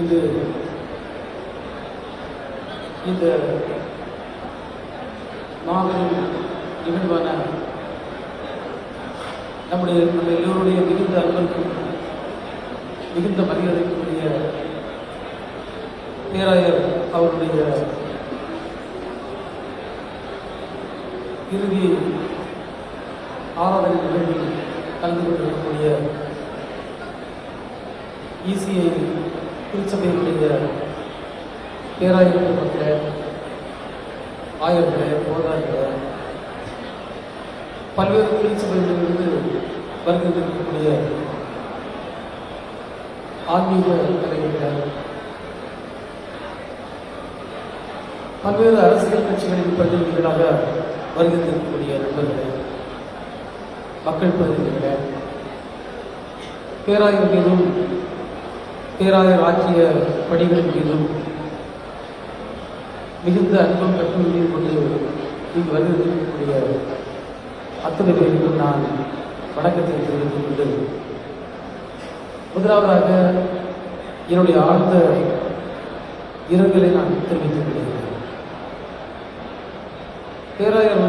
இது இந்த மாபெரும் நிகழ்வான நம்ம எல்லோருடைய மிகுந்த அன்புக்கும் மிகுந்த மரியாதைக்குரிய பேராயர் அவருடைய இறுதி ஆராதனை நிகழ்வில் கலந்து கொண்டிருக்கக்கூடிய இசிஐ திருச்சபையினுடைய பேராயர் மக்களே, ஆயர்களே, போதார்களே, பல்வேறு திருச்சபைகளிலிருந்து வருகின்றிருக்கக்கூடிய ஆன்மீக தலைவர்கள், பல்வேறு அரசியல் கட்சிகளின் பிரதிநிதிகளாக வருகின்றிருக்கக்கூடிய நண்பர்களே, மக்கள் பிரதிநிதிகளே, பேராயர் மீதும் பேராயர் ஆக்கிய பணிகளின் மீதும் மிகுந்த அன்பும் கட்டுரையும் கொண்டு இங்கு வருகின்றிருக்கக்கூடிய அத்தனை பேருக்கும் நான் வணக்கத்தை தெரிவித்துக் கொண்டு, முதலாவதாக என்னுடைய ஆழ்ந்த இரங்கலை நான் தெரிவித்துக் கொள்கிறேன். பேராயர்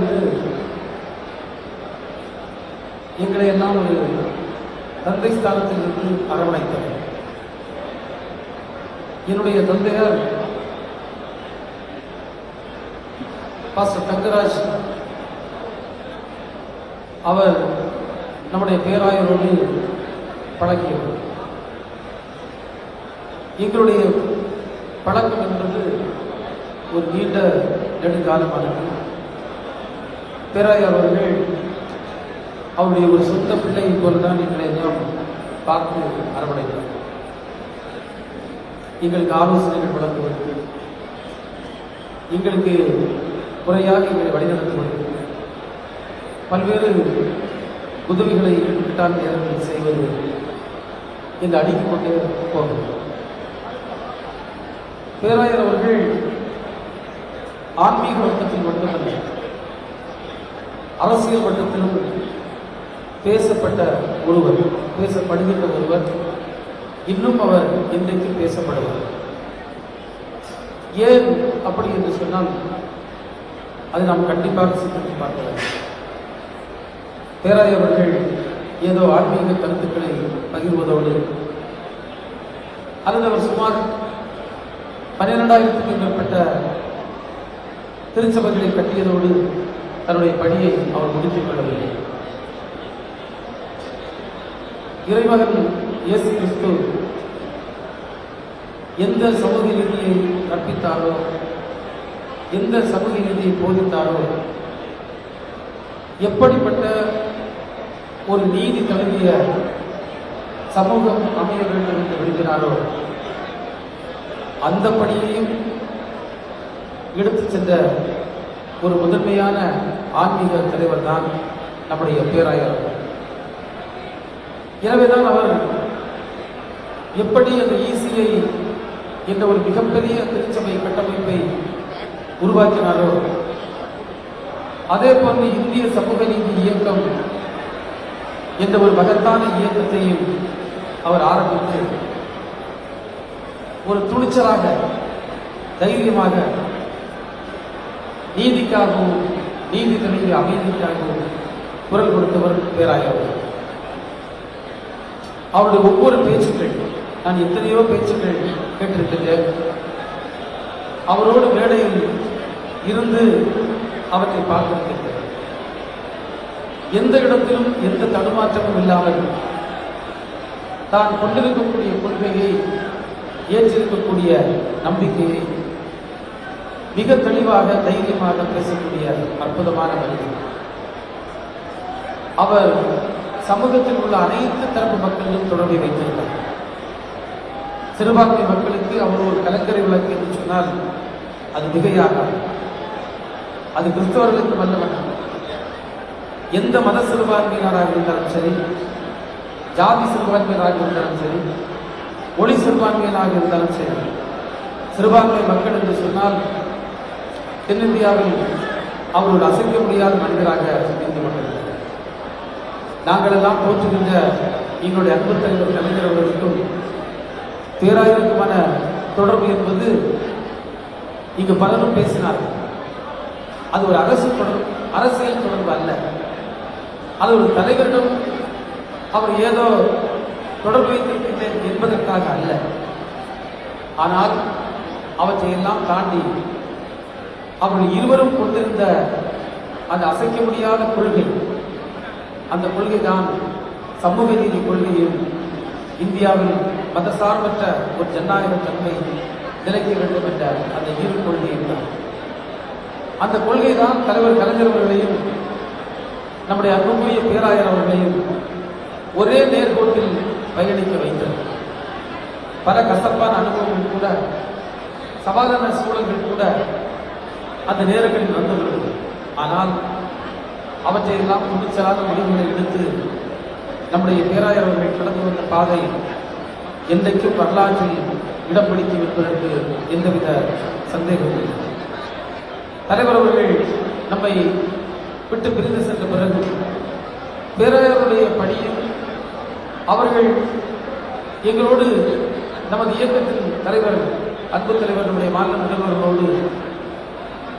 எங்களை எல்லாம் ஒரு தந்தை ஸ்தானத்திலிருந்து அரவணைத்தவர். என்னுடைய தந்தையார் பாஸ்டர் தங்கராஜ், அவர் நம்முடைய பேராயரோடு பழகியவர். எங்களுடைய பழக்கம் என்பது ஒரு நீண்ட நெடுங்காலமானது. பேராயர் அவர்கள் அவருடைய ஒரு சொந்த பிள்ளையை போலதான் எங்களை எல்லாம் பார்த்து அரவணைத்தார். எங்களுக்கு ஆலோசனைகள் வழங்குவது, எங்களுக்கு முறையாக எங்களை வழிநடத்துவது, பல்வேறு உதவிகளை கிட்டான் நேரத்தில் செய்வது என்று அடுக்கிக் கொண்டே போகிறது. பேராயர் அவர்கள் ஆன்மீக வட்டத்தில் மட்டுமல்ல, அரசியல் வட்டத்திலும் பேசப்பட்ட ஒருவர், பேசப்படுகின்ற ஒருவர், இன்னும் அவர் இன்றைக்கு பேசப்படுவார். ஏன் அப்படி என்று சொன்னால், அதை நாம் கண்டிப்பாக சிந்தித்து பார்க்கலாம். பேராயர் அவர்கள் ஏதோ ஆன்மீக கருத்துக்களை பகிர்வதோடு, அல்லது அவர் சுமார் 12,000க்கும் மேற்பட்ட திருச்சபைகளை கட்டியதோடு தன்னுடைய பணியை அவர் முடித்துக் கொள்ளவில்லை. இறைமகன் இயேசு கிறிஸ்து எந்த சமூக நீதியை கற்பித்தாரோ, எந்த சமூக நீதியை போதித்தாரோ, எப்படிப்பட்ட ஒரு நீதி தழுவிய சமூகம் அமைய வேண்டும் என்று விரும்பினாரோ, அந்த பணியையும் எடுத்துச் சென்ற ஒரு முதன்மையான ஆன்மீக தலைவர் தான் நம்முடைய பேராயர். எனவேதான் அவர் எப்படி அந்த இசிஐ என்ற ஒரு மிகப்பெரிய திருச்சபை கட்டமைப்பை உருவாக்கினாரோ, அதே போன்று இந்திய சமூக நீதி இயக்கம் என்ற ஒரு மகத்தான இயக்கத்தையும் அவர் ஆரம்பித்து ஒரு துணிச்சலாக, தைரியமாக நீதிக்காகவும் நீதி தழுவிய அமைதிக்காகவும் குரல் கொடுத்தவர் பேராயர். அவருடைய ஒவ்வொரு பேச்சுக்கள், நான் எத்தனையோ பேச்சுக்கள் கேட்டிருக்கின்றேன். அவரோடு மேடையில் இருந்து அவற்றை பார்த்திருக்கின்றேன். எந்த இடத்திலும் எந்த தடுமாற்றமும் இல்லாமல் தான் கொண்டிருக்கக்கூடிய கொள்கையை, ஏற்றிருக்கக்கூடிய நம்பிக்கையை மிக தெளிவாக, தைரியமாக பேசக்கூடிய அற்புதமான மனிதர். அவர் சமூகத்தில் உள்ள அனைத்து தரப்பு மக்களிலும் தொடர்பை வைத்திருந்தார். சிறுபான்மை மக்களுக்கு அவர் ஒரு கலங்கரை விளக்கு என்று சொன்னால் அது மிகையாக, அது கிறிஸ்தவர்களுக்கு அல்லவல்ல. எந்த மத சிறுபான்மையினராக இருந்தாலும் சரி, ஜாதி சிறுபான்மையினராக இருந்தாலும் சரி, மொழி சிறுபான்மையினராக இருந்தாலும் சரி, சிறுபான்மை மக்கள் என்று சொன்னால் தென்னிந்தியாவில் அவர் ஒரு அசைக்க முடியாத மனிதராக இருந்து கொண்டிருக்கிறார். நாங்கள் எல்லாம் போற்றுகின்ற எங்களுடைய அன்பு தலைவர் கலைஞர் அவர்களுக்கும் பேராயருக்குமான தொடர்பு என்பது இங்கு பலரும் பேசினார்கள். அது ஒரு அரசியல் தொடர்பு அல்ல. அது ஒரு தலைவரிடம் அவர் ஏதோ தொடர்பு வைத்திருக்கின்றேன் என்பதற்காக அல்ல. ஆனால் அவற்றையெல்லாம் தாண்டி அவர்கள் இருவரும் கொண்டிருந்த அந்த அசைக்க முடியாத கொள்கை, அந்த கொள்கை தான் சமூக நீதி கொள்கையும் இந்தியாவில் மதசார்பற்ற ஒரு ஜனநாயக தன்மை நிலைக்க வேண்டும் என்ற அந்த இரு கொள்கையும் தான். அந்த கொள்கை தான் தலைவர் கலைஞர் அவர்களையும் நம்முடைய அன்புக்குரிய பேராயர் அவர்களையும் ஒரே நேர்கோட்டில் பயணிக்க வைத்தது. பல கசப்பான அனுபவங்கள் கூட, சவாலான சூழல்கள் கூட அந்த நேரங்களில் வந்துள்ளது. ஆனால் அவற்றையெல்லாம் துணிச்சலான முடிவுகளை எடுத்து நம்முடைய பேராயர் அவர்கள் கடந்து வந்த பாதை என்றைக்கும் வரலாற்றில் இடம் பிடிக்கும் என்பதற்கு எந்தவித சந்தேகமும் இல்லை. தலைவர் அவர்கள் நம்மை விட்டு பிரிந்து சென்ற பிறகு பேராயருடைய பணியும் அவர்கள் எங்களோடு நமது இயக்கத்தின் தலைவர், அன்பு தலைவர், நம்முடைய மாநில முதல்வர்களோடு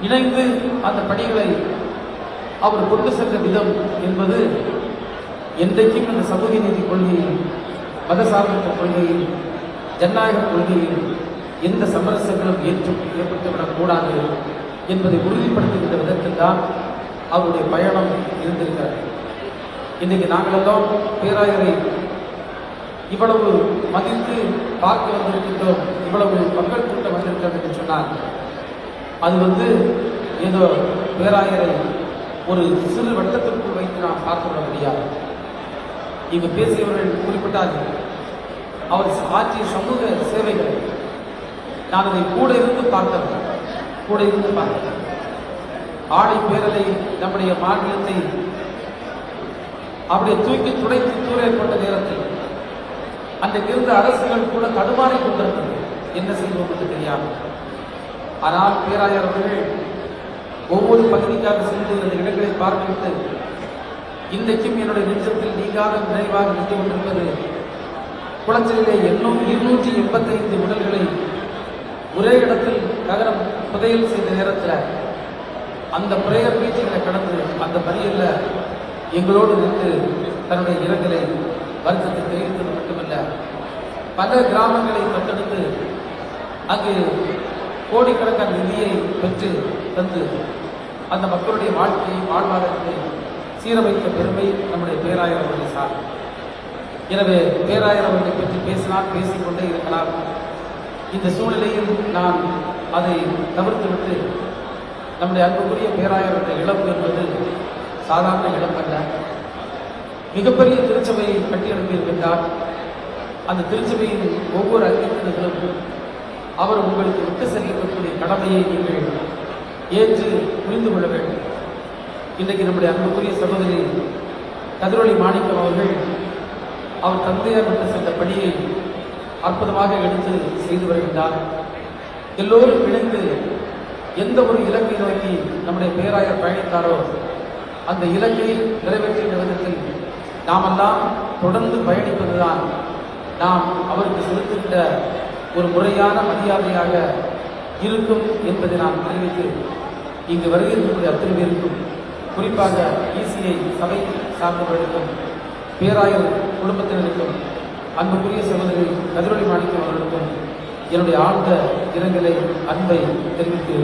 இணைந்து அந்த பணிகளை அவர் கொண்டு சென்ற விதம் என்பது என்றைக்கும் அந்த சமூக நீதி கொள்கையில், மதசார்பற்ற கொள்கையில், ஜனநாயக கொள்கையில் எந்த சமரசங்களும் ஏற்பட்டுவிடக்கூடாது என்பதை உறுதிப்படுத்துகின்ற விதத்தில் தான் அவருடைய பயணம் இருந்திருக்கிறது. இன்றைக்கு நாங்களெல்லாம் பேராயரை இவ்வளவு மதித்து பார்க்க வந்திருக்கின்றோம், இவ்வளவு மக்கள் கூட்டம் வந்திருக்கிறது என்று சொன்னால் அது ஏதோ பேராயரை ஒரு சிறு வட்டத்திற்குள் வைத்து நாம் பார்க்க முடியாது. இங்கு பேசியவர்கள் குறிப்பிட்டார்கள் அவர் ஆற்றிய சமூக சேவைகளை. நான் அதை கூட இருந்து பார்த்தேன். ஆடை பேரலை நம்முடைய மாநிலத்தை அப்படியே தூக்கி துடைத்து தூரேற்பட்ட நேரத்தில் அன்றைக்கு இருந்த அரசுகள் கூட தடுமாறி கொண்டிருந்தது, என்ன செய்வோம் என்று தெரியாது. ஆனால் பேராயர் அவர்கள் ஒவ்வொரு பகுதிக்காக சென்று அந்த இடங்களை பார்த்துவிட்டு இன்றைக்கும் என்னுடைய நெஞ்சத்தில் நீங்காத நினைவாக நின்று கொண்டிருப்பது, குளச்சலிலே 285 உடல்களை ஒரே இடத்தில் நகரம் புதையல் செய்த நேரத்தில் அந்த பிரேயர் மீட்டிங்களை கடந்து அந்த பணியில் எங்களோடு நின்று தன்னுடைய இரங்கலை வருத்தத்தை தெரிவித்தது மட்டுமல்ல, பல கிராமங்களை தத்தெடுத்து அங்கு கோடிக்கணக்கான நிதியை பெற்று தந்து அந்த மக்களுடைய வாழ்க்கையை, வாழ்வாதாரத்தை சீரமைத்த பெருமை நம்முடைய பேராயர் அவர்களை சார். எனவே பேராயர் அவர்களை பற்றி பேசினால் பேசிக்கொண்டே இருக்கலாம். இந்த சூழ்நிலையில் நான் அதை தவிர்த்துவிட்டு நம்முடைய அன்புக்குரிய பேராயருடைய இழப்பு என்பது சாதாரண இழப்பல்ல. மிகப்பெரிய திருச்சபையை கட்டியெழுப்பியிருக்கின்றார். அந்த திருச்சபையின் ஒவ்வொரு அங்கத்தினர்களும் அவர் உங்களுக்கு விட்டு செல்லக்கூடிய கடமையை நீங்கள் ஏற்று புரிந்து கொள்ள வேண்டும். இன்றைக்கு நம்முடைய அன்புக்குரிய சகோதரி கதிரொளி மாணிக்கம் அவர்கள் அவர் தந்தையார் விட்டு சென்ற பணியை அற்புதமாக எடுத்து செய்து வருகின்றார். எல்லோரும் இணைந்து எந்த ஒரு இலக்கை நோக்கி நம்முடைய பேராயர் பயணித்தாரோ அந்த இலக்கை நிறைவேற்றிய விதத்தில் நாமெல்லாம் தொடர்ந்து பயணிப்பதுதான் நாம் அவருக்கு செலுத்துகின்ற ஒரு முறையான மரியாதையாக இருக்கும் என்பதை நான் தெரிவித்து இங்கு வருகின்ற அத்தனை பேருக்கும், குறிப்பாக இசிஐ சபை சார்ந்தவர்களுக்கும் பேராயர் குடும்பத்தினருக்கும் அன்புக்குரிய சகோதரி கதிரொளி மாணிக்கம் அவர்களுக்கும் என்னுடைய ஆழ்ந்த இரங்கலை, அன்பை தெரிவித்து